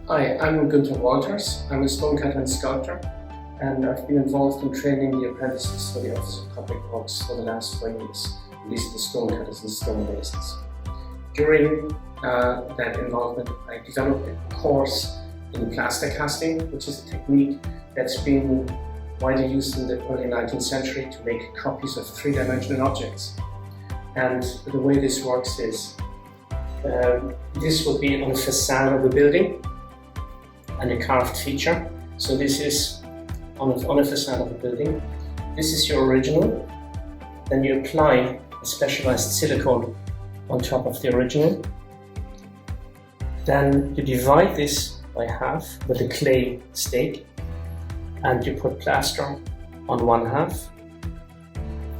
Hi, I'm Gunther Wolters. I'm a stonecutter and sculptor, and I've been involved in training the apprentices for the Office of Public Works for the last 4 years. These are the stonecutters and stonemasons. During that involvement, I developed a course in plaster casting, which is a technique that's been widely used in the early 19th century to make copies of three-dimensional objects. And the way this works is, this will be on the facade of a building and a carved feature. So this is on a facade of a building. This is your original. Then you apply a specialized silicone on top of the original. Then you divide this by half with a clay stake, and you put plaster on one half.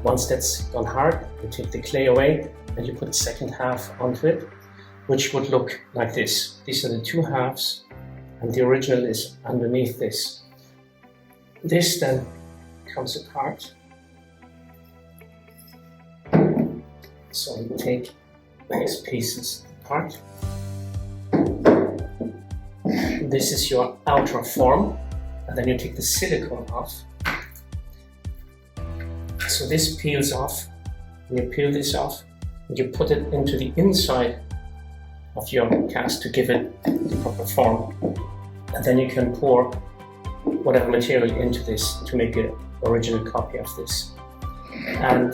Once that's gone hard, you take the clay away and you put the second half onto it, which would look like this. These are the two halves, and the original is underneath this. This then comes apart. So you take these pieces apart. This is your outer form, and then you take the silicone off. So this peels off, and you peel this off, and you put it into the inside of your cast to give it the proper form. And then you can pour whatever material into this to make an original copy of this. And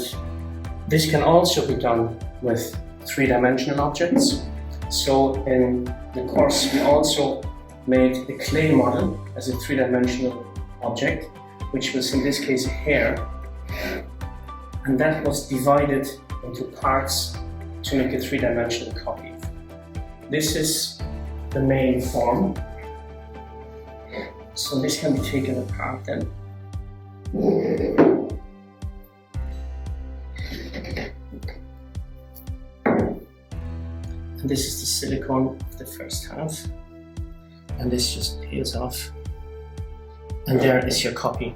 this can also be done with three-dimensional objects. So in the course, we also made a clay model as a three-dimensional object, which was in this case a hair. And that was divided into parts to make a three-dimensional copy. This is the main form. So this can be taken apart then. And this is the silicone of the first half. And this just peels off. And there is your copy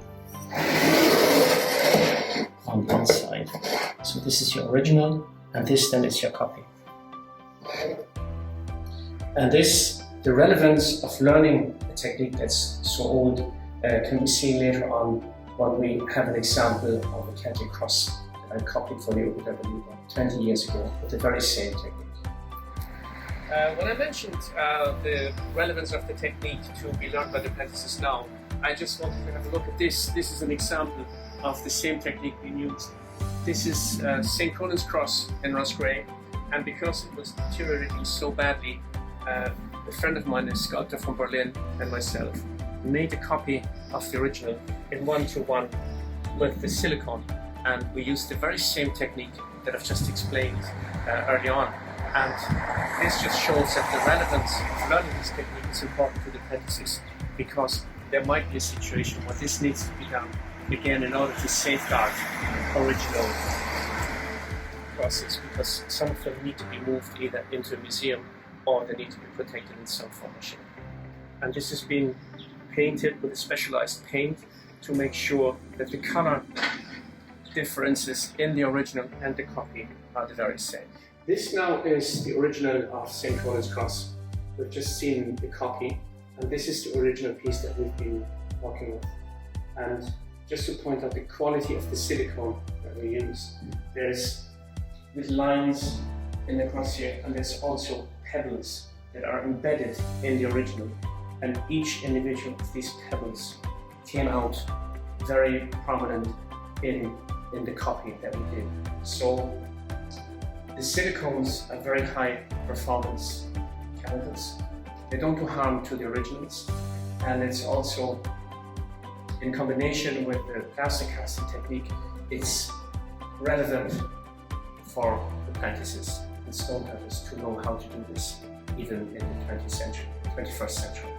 on one side. So this is your original, and this then is your copy. And this, the relevance of learning a technique that's so old can be seen later on when we have an example of a Celtic cross that I copied for the OPW 20 years ago with the very same technique. When I mentioned the relevance of the technique to be learned by the apprentices now, I just wanted to have a look at this. This is an example of the same technique being used. This is St. Conan's cross in Ross Grey, and because it was deteriorating so badly, a friend of mine, a sculptor from Berlin, and myself made a copy of the original in 1:1 with the silicone, and we used the very same technique that I've just explained early on. And this just shows that the relevance of learning this technique is important to the apprentices, because there might be a situation where this needs to be done again in order to safeguard original crosses, because some of them need to be moved either into a museum or they need to be protected in some form or shape. And this has been painted with a specialized paint to make sure that the color differences in the original and the copy are the very same. This now is the original of St. Conan's cross. We've just seen the copy, and this is the original piece that we've been working with. And just to point out the quality of the silicone that we use, there's with lines in the cross here, and there's also pebbles that are embedded in the original, and each individual of these pebbles came out very prominent in the copy that we did. So the silicones are very high performance chemicals. They don't do harm to the originals, and it's also in combination with the plaster casting technique, it's relevant for apprentices and stonecutters to know how to do this even in the 21st century.